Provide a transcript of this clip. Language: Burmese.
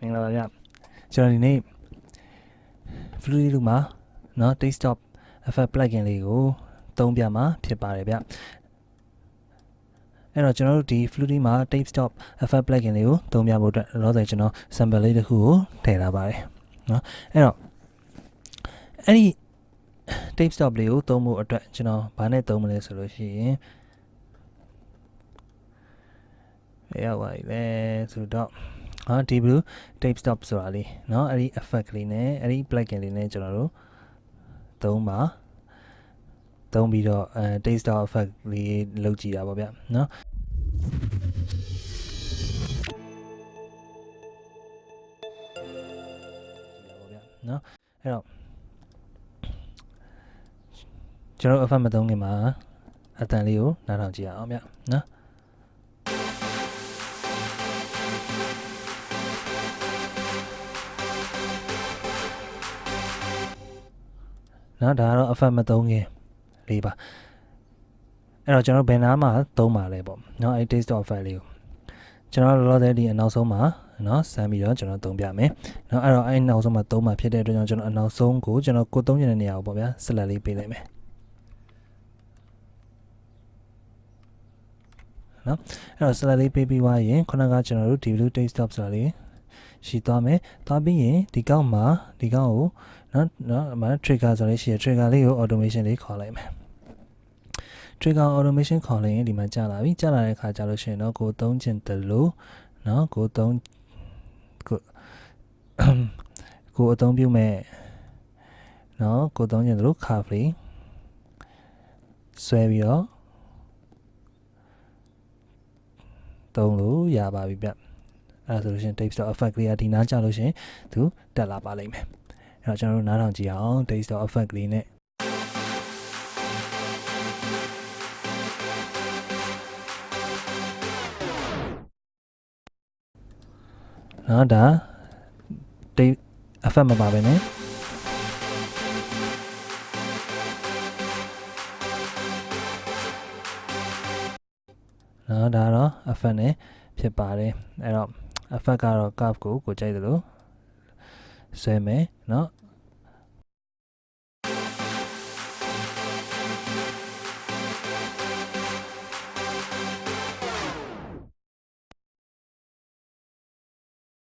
မင်္ဂလာပါဗျကျွန်တော်ဒီနေ့ Fruityloops မှာเนาะ desktop effect plugin လေးကိုသုံးပြမှာဖြစ်ပါတယ်ဗျအဲ့တော့ကျွန်တော်တို့ဒီ Fruity မှာ desktop effect plugin လေးကိုသုံးပြဖို့အတွက်လောလောဆယ်ကျွန်တော် sample လေးတစ်ခုကိုထည့်ထားပါတယ်เนาะအဲ့တော့အဲ့ဒီ desktop လေးကိုသုံးဖို့အတွက်ကျွန်တော်ဘာနဲ့သုံးမလဲဆိုလို့ရှိရင်ရောက်ပါပြီလေဆိုတော့ဒီ blue desktop ဆိုတာလေးเนาะအဲ့ဒီ effect ကလေးနဲ့အဲ့ဒီ plugin လေးနဲ့ကျွန်တော်တို့သုံးပြီးတော့desktop effect လေးလုပ်ကြည့်တာပေါ့ဗျเนาะเนาะအဲ့တော့ကျွန်တော် effect မသုံးခင်မှာအတန်လေးကိုနားထောင်ကြည့်ရအောင်ဗျเนาะနော်ဒါကတော့ effect မသုံးခင်လေးပါအဲ့တော့ကျွန်တော်ဘယ်နားမှာသုံးပါလဲပေါ့နော်အဲ့ desktop effect လေးကိုကျွန်တော်လောလောဆယ်ဒီအနောက်ဆုံးမှာနော်စမ်းပြီးတော့ကျွန်တော်သုံးပြမယ်နော်အဲ့တော့အဲ့နောက်ဆုံးမှာသုံးမှာဖြစ်တဲ့အတွက်ကြောင့်ကျွန်တော်အနောက်ဆုံးကိုကျွန်တော်ကိုသုံးချင်တဲ့နေရာကိုပေါ့ဗျာ select လေးပေးလိုက်မယ်နော်အဲ့တော့ select လေးပေးပြီးွားရင်ခုနကကျွန်တော်တို့ဒီ blue desktop ဆိုတာလေးရှိသွားမယ်သွားပြီးရင်ဒီကောက်ကိုနော်အမှန် trigger ဆိုလေးရှိရ trigger လေးကို automation လေးခေါ်လိုက်မယ် trigger automation ခေါ်လိုက်ရင်ဒီမှာကြာလာပြီကြာလာတဲ့အခါကျလို့ရှိရင်တော့ကိုသုံးချင်တယ်လို့နော်ကိုအသုံးပြုမဲ့နော်ကိုသုံးချင်တယ်လို့ curve လေးဆွဲပြီးတော့သုံးလို့ရပါပြီဗျအဲ့ဒါဆိုလို့ရှိရင် desktop effect လေးကဒီနားကြာလို့ရှိရင်သူတက်လာပါလိမ့်မယ်အဲ့တော့ကျွန်တော်တို့နားထောင်ကြည့်အောင် desktop effect လေးနဲ့နော်ဒါ effect မပါဘဲနဲ့နော်ဒါတော့ effect နဲ့ဖြစ်ပါတယ်အဲ့တော့ effect ကတော့ curve ကိုကြိုက်တယ်လို့ဆွဲမယ်เนาะ